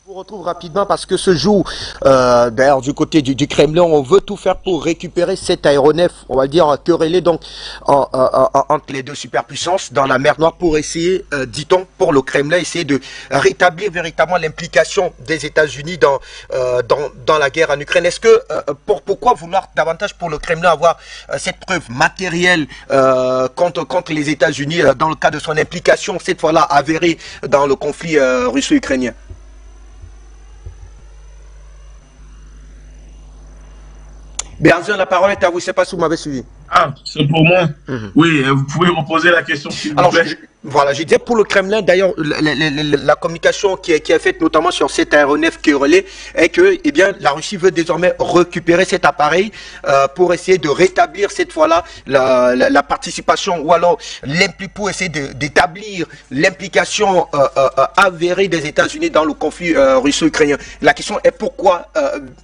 Je vous retrouve rapidement parce que ce jour, d'ailleurs du côté du Kremlin, on veut tout faire pour récupérer cet aéronef, on va dire querellé donc entre les deux superpuissances dans la mer Noire pour essayer, dit-on, pour le Kremlin, essayer de rétablir véritablement l'implication des États-Unis dans la guerre en Ukraine. Est-ce que pourquoi vouloir davantage pour le Kremlin avoir cette preuve matérielle contre les États-Unis dans le cas de son implication cette fois-là avérée dans le conflit russo-ukrainien? Béarzin, la parole est à vous, je ne sais pas si vous m'avez suivi. Ah, c'est pour moi. Oui, vous pouvez reposer la question s'il vous plaît. Voilà, je disais pour le Kremlin, d'ailleurs, la communication qui est faite notamment sur cet aéronef qui est relais est que, eh bien, la Russie veut désormais récupérer cet appareil pour essayer de rétablir cette fois-là la participation ou alors pour essayer d'établir l'implication avérée des États-Unis dans le conflit russo-ukrainien. La question est pourquoi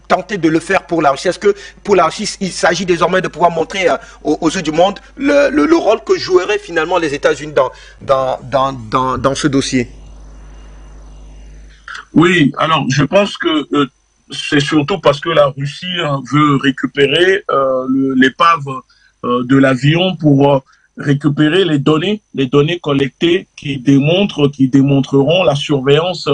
tenter de le faire pour la Russie? Est-ce que pour la Russie, il s'agit désormais de pouvoir montrer aux yeux du monde le rôle que joueraient finalement les États-Unis dans ce dossier? Oui, alors je pense que c'est surtout parce que la Russie veut récupérer l'épave de l'avion pour récupérer les données collectées qui démontreront la surveillance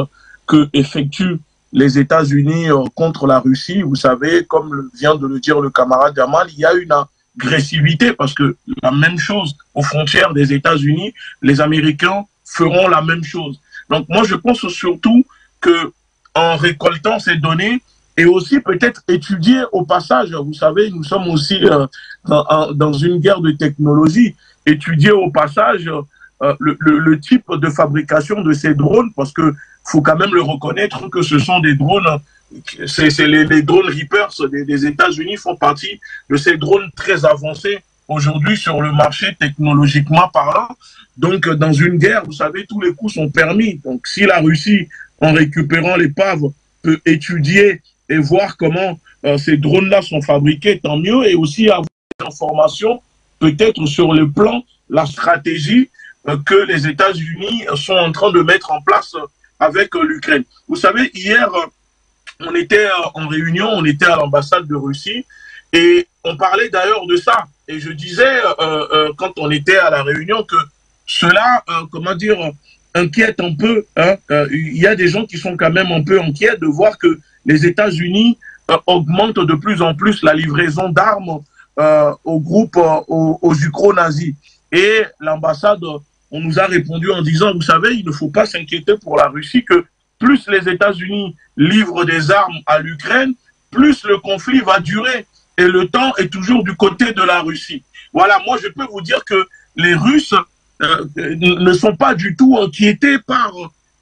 que effectuent les États-Unis contre la Russie. Vous savez, comme vient de le dire le camarade Yamal, il y a une agressivité parce que la même chose aux frontières des États-Unis, les Américains feront la même chose. Donc moi je pense surtout que en récoltant ces données et aussi peut-être étudier au passage, vous savez, nous sommes aussi dans une guerre de technologie, étudier au passage le type de fabrication de ces drones, parce que faut quand même le reconnaître que ce sont des drones, les drones Reapers des États-Unis font partie de ces drones très avancés aujourd'hui sur le marché technologiquement parlant. Donc dans une guerre, vous savez, tous les coups sont permis. Donc si la Russie, en récupérant l'épave, peut étudier et voir comment ces drones-là sont fabriqués, tant mieux, et aussi avoir des informations peut-être sur le plan, la stratégie que les États-Unis sont en train de mettre en place avec l'Ukraine. Vous savez, hier, on était en réunion, on était à l'ambassade de Russie, et on parlait d'ailleurs de ça. Et je disais, quand on était à la réunion, que cela, comment dire, inquiète un peu. Il y a des gens qui sont quand même un peu inquiets de voir que les États-Unis augmentent de plus en plus la livraison d'armes au groupe, aux ukro-nazis. Et l'ambassade, on nous a répondu en disant, vous savez, il ne faut pas s'inquiéter pour la Russie, que plus les États-Unis livrent des armes à l'Ukraine, plus le conflit va durer. Et le temps est toujours du côté de la Russie. Voilà, moi je peux vous dire que les Russes ne sont pas du tout inquiétés par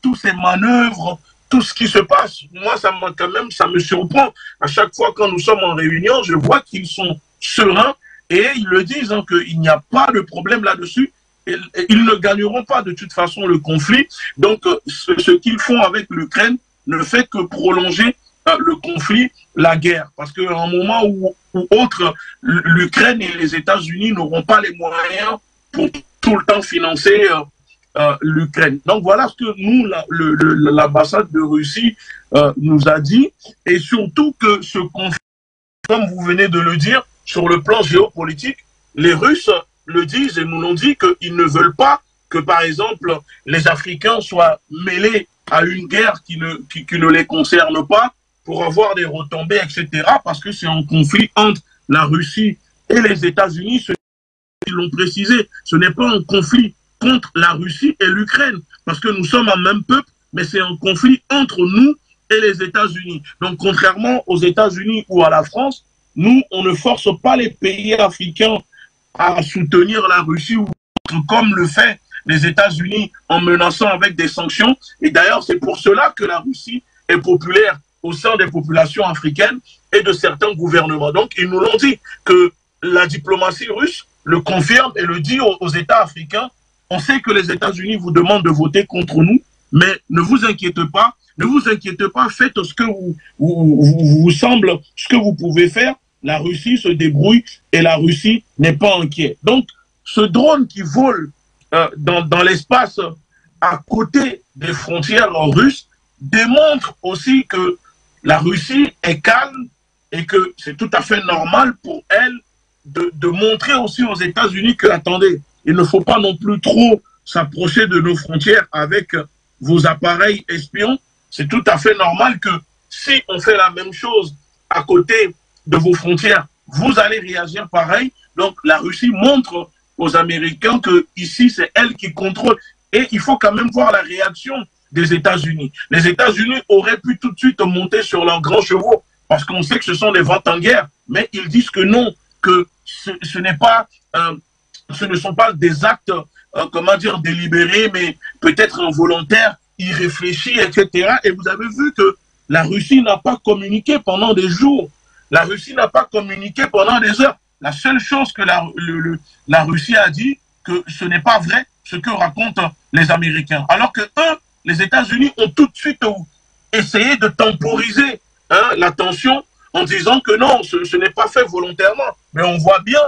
tous ces manœuvres, tout ce qui se passe. Moi, quand même, ça me surprend. À chaque fois quand nous sommes en réunion, je vois qu'ils sont sereins et ils le disent qu'il n'y a pas de problème là-dessus. Ils ne gagneront pas de toute façon le conflit. Donc, ce qu'ils font avec l'Ukraine ne fait que prolonger le conflit, la guerre. Parce qu'à un moment où autre, l'Ukraine et les États-Unis n'auront pas les moyens pour tout le temps financer l'Ukraine. Donc voilà ce que nous, l'ambassade de Russie nous a dit. Et surtout que ce conflit, comme vous venez de le dire, sur le plan géopolitique, les Russes le disent et nous l'ont dit qu'ils ne veulent pas que, par exemple, les Africains soient mêlés à une guerre qui ne les concerne pas pour avoir des retombées, etc. Parce que c'est un conflit entre la Russie et les États-Unis. Ils l'ont précisé, ce n'est pas un conflit contre la Russie et l'Ukraine, parce que nous sommes un même peuple, mais c'est un conflit entre nous et les États-Unis. Donc, contrairement aux États-Unis ou à la France, nous, on ne force pas les pays africains à soutenir la Russie, ou comme le fait les États-Unis en menaçant avec des sanctions. Et d'ailleurs, c'est pour cela que la Russie est populaire au sein des populations africaines et de certains gouvernements. Donc, ils nous l'ont dit que la diplomatie russe le confirme et le dit aux États africains. On sait que les États-Unis vous demandent de voter contre nous, mais ne vous inquiétez pas, faites ce que vous semble, ce que vous pouvez faire. La Russie se débrouille et la Russie n'est pas inquiète. Donc, ce drone qui vole dans l'espace à côté des frontières russes démontre aussi que la Russie est calme et que c'est tout à fait normal pour elle de montrer aussi aux États-Unis que, attendez, il ne faut pas non plus trop s'approcher de nos frontières avec vos appareils espions. C'est tout à fait normal que si on fait la même chose à côté de vos frontières, vous allez réagir pareil. Donc la Russie montre aux Américains que ici c'est elle qui contrôle. Et il faut quand même voir la réaction des États-Unis. Les États-Unis auraient pu tout de suite monter sur leurs grands chevaux parce qu'on sait que ce sont des vents en guerre, mais ils disent que non, que ce ne sont pas des actes, comment dire, délibérés, mais peut-être involontaires, irréfléchis, etc. Et vous avez vu que la Russie n'a pas communiqué pendant des jours. La Russie n'a pas communiqué pendant des heures. La seule chose que la Russie a dit, que ce n'est pas vrai ce que racontent les Américains. Alors que eux, les États-Unis ont tout de suite essayé de temporiser la tension en disant que non, ce n'est pas fait volontairement. Mais on voit bien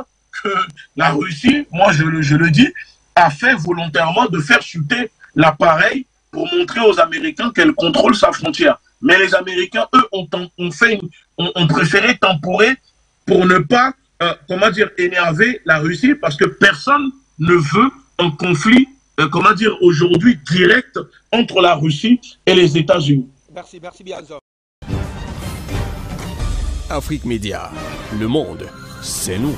que la Russie, moi je le dis, a fait volontairement de faire chuter l'appareil pour montrer aux Américains qu'elle contrôle sa frontière. Mais les Américains, eux, ont préféré temporer pour ne pas, comment dire, énerver la Russie parce que personne ne veut un conflit, comment dire, aujourd'hui direct entre la Russie et les États-Unis. Merci bien. Afrique Média, le monde, c'est nous.